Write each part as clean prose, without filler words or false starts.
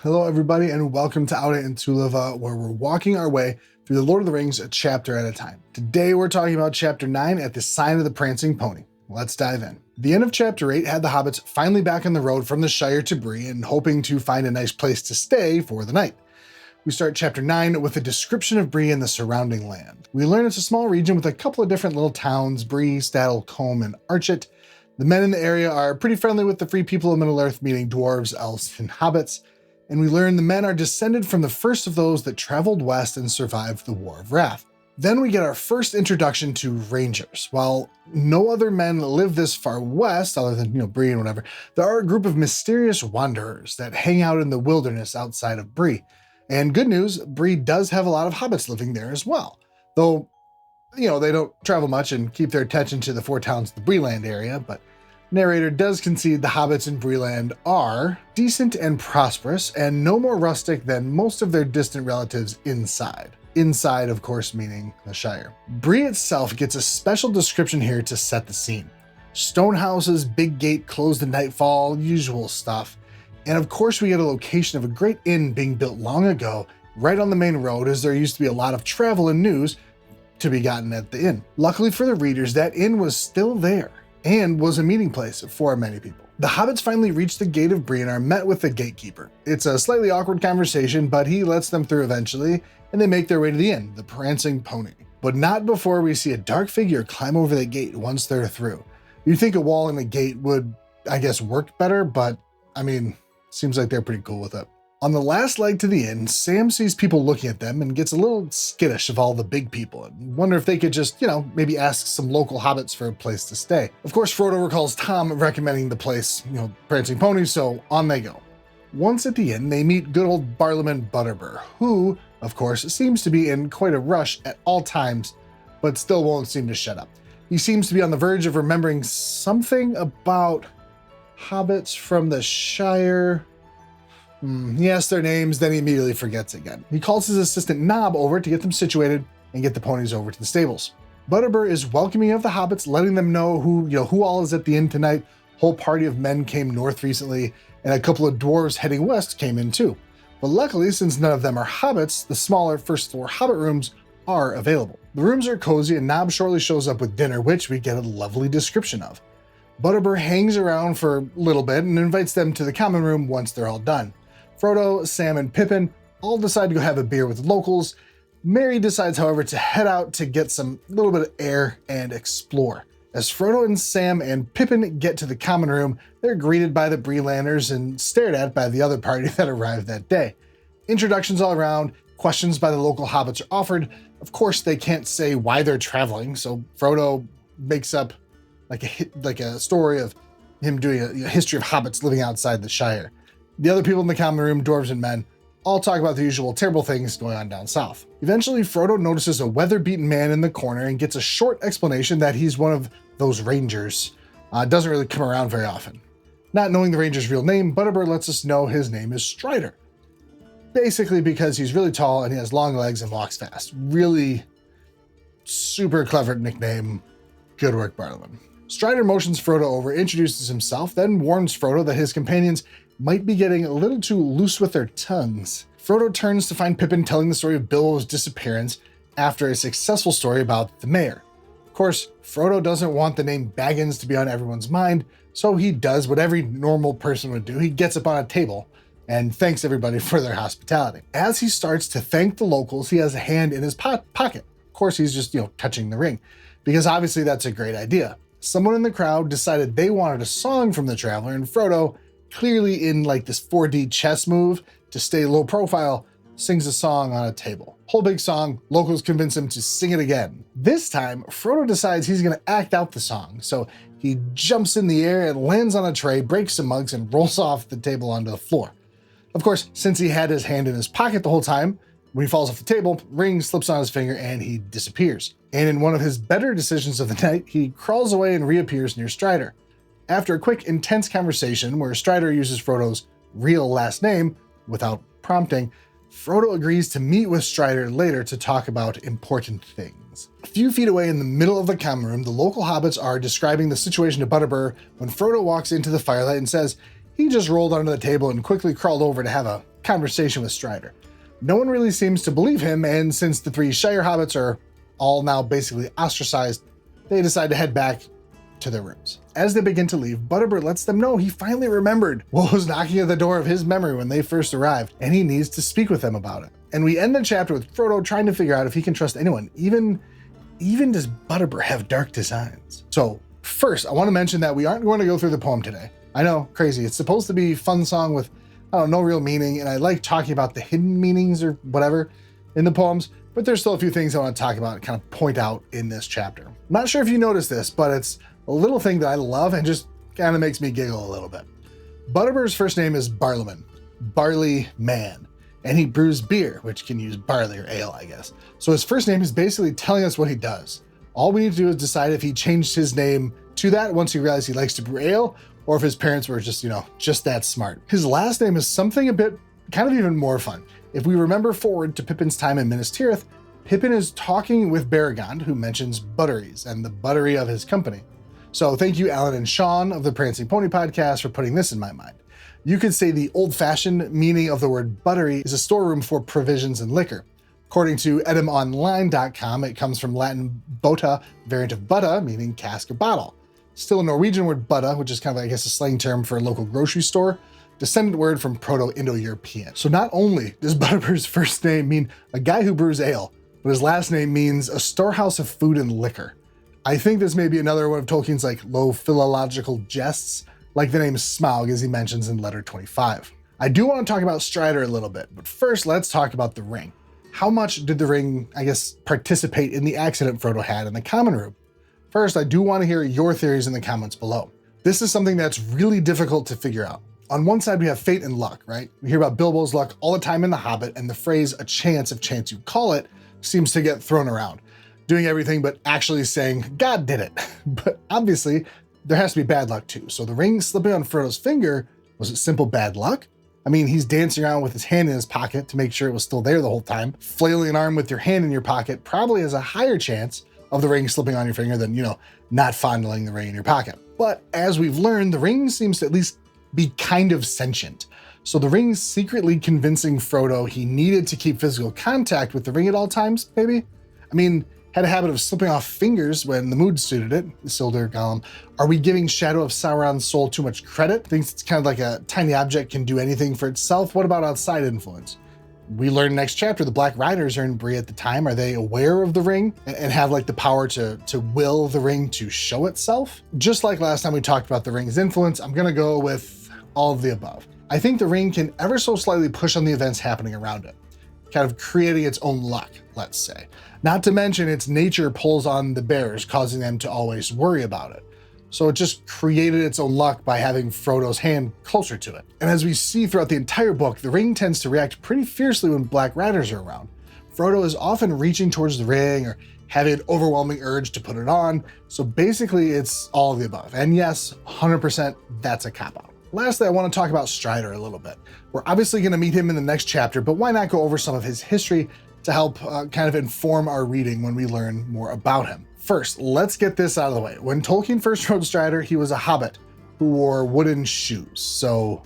Hello, everybody, and welcome to Out in Tulava, where we're walking our way through the Lord of the Rings a chapter at a time. Today, we're talking about Chapter 9 at the Sign of the Prancing Pony. Let's dive in. The end of Chapter 8 had the hobbits finally back on the road from the Shire to Bree and hoping to find a nice place to stay for the night. We start Chapter 9 with a description of Bree and the surrounding land. We learn it's a small region with a couple of different little towns, Bree, Staddle, Combe, and Archet. The men in the area are pretty friendly with the free people of Middle-earth, meaning dwarves, elves, and hobbits. And we learn the men are descended from the first of those that traveled west and survived the War of Wrath. Then we get our first introduction to rangers. While no other men live this far west, other than, Bree and whatever, there are a group of mysterious wanderers that hang out in the wilderness outside of Bree. And good news, Bree does have a lot of hobbits living there as well. Though, they don't travel much and keep their attention to the four towns of the Breeland area, but narrator does concede the hobbits in Breeland are decent and prosperous and no more rustic than most of their distant relatives inside. Inside, of course, meaning the Shire. Bree itself gets a special description here to set the scene. Stone houses, big gate closed at nightfall, usual stuff. And of course we get a location of a great inn being built long ago, right on the main road, as there used to be a lot of travel and news to be gotten at the inn. Luckily for the readers, that inn was still there and was a meeting place for many people. The hobbits finally reach the gate of Bree and are met with the gatekeeper. It's a slightly awkward conversation, but he lets them through eventually, and they make their way to the inn, the Prancing Pony. But not before we see a dark figure climb over the gate once they're through. You'd think a wall and a gate would, work better, but seems like they're pretty cool with it. On the last leg to the inn, Sam sees people looking at them and gets a little skittish of all the big people and wonder if they could just, maybe ask some local hobbits for a place to stay. Of course, Frodo recalls Tom recommending the place, Prancing Pony, so on they go. Once at the inn, they meet good old Barliman Butterbur, who, of course, seems to be in quite a rush at all times, but still won't seem to shut up. He seems to be on the verge of remembering something about hobbits from the Shire. He asks their names, then he immediately forgets again. He calls his assistant Nob over to get them situated and get the ponies over to the stables. Butterbur is welcoming of the hobbits, letting them know who all is at the inn tonight. Whole party of men came north recently, and a couple of dwarves heading west came in too. But luckily, since none of them are hobbits, the smaller first floor hobbit rooms are available. The rooms are cozy, and Nob shortly shows up with dinner, which we get a lovely description of. Butterbur hangs around for a little bit and invites them to the common room once they're all done. Frodo, Sam, and Pippin all decide to go have a beer with the locals. Merry decides, however, to head out to get some little bit of air and explore. As Frodo and Sam and Pippin get to the common room, they're greeted by the Breelanders and stared at by the other party that arrived that day. Introductions all around, questions by the local hobbits are offered. Of course, they can't say why they're traveling, so Frodo makes up like a story of him doing a history of hobbits living outside the Shire. The other people in the common room, dwarves and men, all talk about the usual terrible things going on down south. Eventually, Frodo notices a weather-beaten man in the corner and gets a short explanation that he's one of those rangers. Doesn't really come around very often. Not knowing the ranger's real name, Butterbur lets us know his name is Strider. Basically because he's really tall and he has long legs and walks fast. Really super clever nickname. Good work, Barliman. Strider motions Frodo over, introduces himself, then warns Frodo that his companions might be getting a little too loose with their tongues. Frodo turns to find Pippin telling the story of Bilbo's disappearance after a successful story about the mayor. Of course, Frodo doesn't want the name Baggins to be on everyone's mind, so he does what every normal person would do. He gets up on a table and thanks everybody for their hospitality. As he starts to thank the locals, he has a hand in his pocket. Of course, he's just, touching the ring, because obviously that's a great idea. Someone in the crowd decided they wanted a song from the traveler, and Frodo, clearly in this 4D chess move to stay low profile, sings a song on a table. Whole big song, locals convince him to sing it again. This time, Frodo decides he's gonna act out the song, so he jumps in the air and lands on a tray, breaks some mugs, and rolls off the table onto the floor. Of course, since he had his hand in his pocket the whole time, when he falls off the table, ring slips on his finger and he disappears. And in one of his better decisions of the night, he crawls away and reappears near Strider. After a quick, intense conversation where Strider uses Frodo's real last name without prompting, Frodo agrees to meet with Strider later to talk about important things. A few feet away in the middle of the common room, the local hobbits are describing the situation to Butterbur when Frodo walks into the firelight and says he just rolled under the table and quickly crawled over to have a conversation with Strider. No one really seems to believe him, and since the 3 Shire hobbits are all now basically ostracized, they decide to head back to their rooms. As they begin to leave, Butterbur lets them know he finally remembered what was knocking at the door of his memory when they first arrived, and he needs to speak with them about it. And we end the chapter with Frodo trying to figure out if he can trust anyone, even does Butterbur have dark designs? So first, I want to mention that we aren't going to go through the poem today. I know, crazy. It's supposed to be a fun song with, no real meaning, and I like talking about the hidden meanings or whatever in the poems, but there's still a few things I want to talk about and kind of point out in this chapter. I'm not sure if you noticed this, but it's a little thing that I love and just kind of makes me giggle a little bit. Butterbur's first name is Barleyman, Barley Man, and he brews beer, which can use barley or ale, I guess. So his first name is basically telling us what he does. All we need to do is decide if he changed his name to that once he realized he likes to brew ale, or if his parents were just that smart. His last name is something a bit kind of even more fun. If we remember forward to Pippin's time in Minas Tirith, Pippin is talking with Baragond, who mentions butteries and the buttery of his company. So thank you, Alan and Sean of the Prancing Pony podcast, for putting this in my mind. You could say the old-fashioned meaning of the word buttery is a storeroom for provisions and liquor. According to etymonline.com, it comes from Latin bota, variant of butta, meaning cask or bottle. Still a Norwegian word butta, which is kind of, I guess, a slang term for a local grocery store, descendant word from Proto-Indo-European. So not only does Butterbur's first name mean a guy who brews ale, but his last name means a storehouse of food and liquor. I think this may be another one of Tolkien's low philological jests, like the name Smaug, as he mentions in letter 25. I do want to talk about Strider a little bit, but first let's talk about the ring. How much did the ring, participate in the accident Frodo had in the common room? First, I do want to hear your theories in the comments below. This is something that's really difficult to figure out. On one side, we have fate and luck, right? We hear about Bilbo's luck all the time in The Hobbit, and the phrase, a chance if chance you call it, seems to get thrown around, doing everything but actually saying, God did it. But obviously, there has to be bad luck too. So the ring slipping on Frodo's finger, was it simple bad luck? I mean, he's dancing around with his hand in his pocket to make sure it was still there the whole time. Flailing an arm with your hand in your pocket probably has a higher chance of the ring slipping on your finger than, not fondling the ring in your pocket. But as we've learned, the ring seems to at least be kind of sentient. So the ring's secretly convincing Frodo he needed to keep physical contact with the ring at all times, maybe? I mean, had a habit of slipping off fingers when the mood suited it, Isildur, Gollum. Are we giving Shadow of Sauron's soul too much credit? Thinks it's kind of like a tiny object can do anything for itself? What about outside influence? We learn next chapter the Black Riders are in Bree at the time. Are they aware of the ring and have the power to will the ring to show itself? Just like last time we talked about the ring's influence, I'm gonna go with all of the above. I think the ring can ever so slightly push on the events happening around it, kind of creating its own luck, let's say. Not to mention its nature pulls on the bears, causing them to always worry about it. So it just created its own luck by having Frodo's hand closer to it. And as we see throughout the entire book, the ring tends to react pretty fiercely when Black Riders are around. Frodo is often reaching towards the ring or having an overwhelming urge to put it on. So basically it's all of the above. And yes, 100% that's a cop-out. Lastly, I want to talk about Strider a little bit. We're obviously going to meet him in the next chapter, but why not go over some of his history to help kind of inform our reading when we learn more about him. First, let's get this out of the way. When Tolkien first wrote Strider, he was a hobbit who wore wooden shoes. So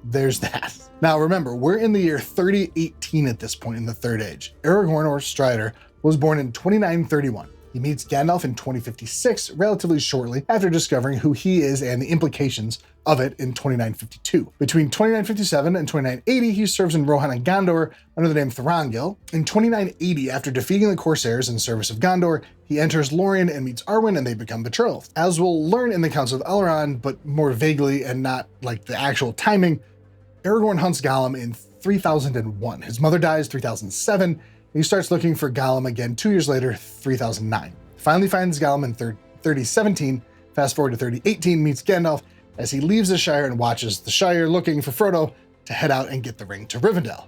there's that. Now remember, we're in the year 3018 at this point in the Third Age. Aragorn, or Strider, was born in 2931. He meets Gandalf in 2056, relatively shortly after discovering who he is and the implications of it in 2952. Between 2957 and 2980, he serves in Rohan and Gondor under the name Thorongil. In 2980, after defeating the Corsairs in service of Gondor, he enters Lorien and meets Arwen, and they become betrothed. As we'll learn in the Council of Elrond, but more vaguely and not like the actual timing, Aragorn hunts Gollum in 3001. His mother dies 3007. He starts looking for Gollum again 2 years later, 3009. Finally finds Gollum in 3017. Fast forward to 3018, meets Gandalf as he leaves the Shire and watches the Shire looking for Frodo to head out and get the ring to Rivendell.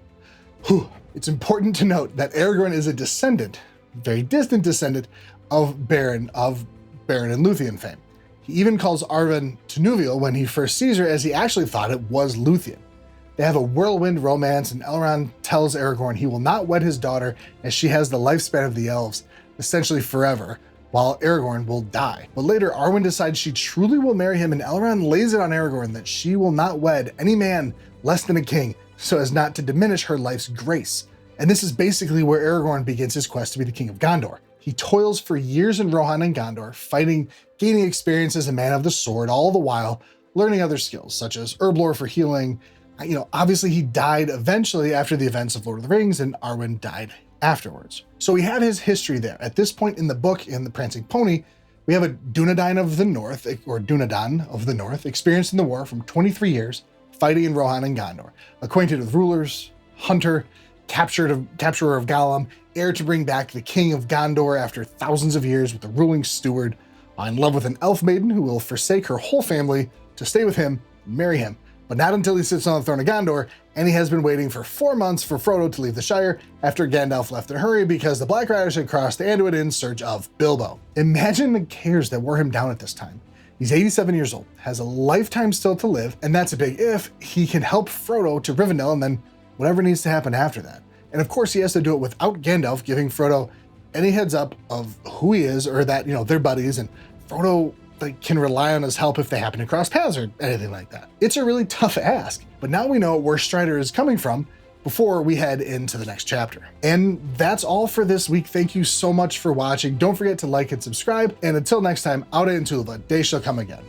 Whew. It's important to note that Aragorn is a descendant, very distant descendant, of Beren and Luthien fame. He even calls Arwen Tinuviel when he first sees her, as he actually thought it was Luthien. They have a whirlwind romance, and Elrond tells Aragorn he will not wed his daughter as she has the lifespan of the elves, essentially forever, while Aragorn will die. But later, Arwen decides she truly will marry him, and Elrond lays it on Aragorn that she will not wed any man less than a king, so as not to diminish her life's grace. And this is basically where Aragorn begins his quest to be the king of Gondor. He toils for years in Rohan and Gondor, fighting, gaining experience as a man of the sword, all the while learning other skills, such as herb lore for healing. Obviously he died eventually after the events of Lord of the Rings, and Arwen died afterwards. So we have his history there. At this point in the book, in the Prancing Pony, we have a Dunedain of the North, or Dunedain of the North, experienced in the war from 23 years, fighting in Rohan and Gondor, acquainted with rulers, hunter, capturer of Gollum, heir to bring back the king of Gondor after thousands of years with the ruling steward, in love with an elf maiden who will forsake her whole family to stay with him and marry him. But not until he sits on the throne of Gondor, and he has been waiting for 4 months for Frodo to leave the Shire after Gandalf left in a hurry because the Black Riders had crossed the Anduin in search of Bilbo. Imagine the cares that wore him down at this time. He's 87 years old, has a lifetime still to live, and that's a big if. He can help Frodo to Rivendell and then whatever needs to happen after that. And of course he has to do it without Gandalf giving Frodo any heads up of who he is or that, they're buddies, and Frodo can rely on his help if they happen to cross paths or anything like that. It's a really tough ask, but now we know where Strider is coming from before we head into the next chapter. And that's all for this week. Thank you so much for watching. Don't forget to like and subscribe, and until next time, out in Tulva, day shall come again.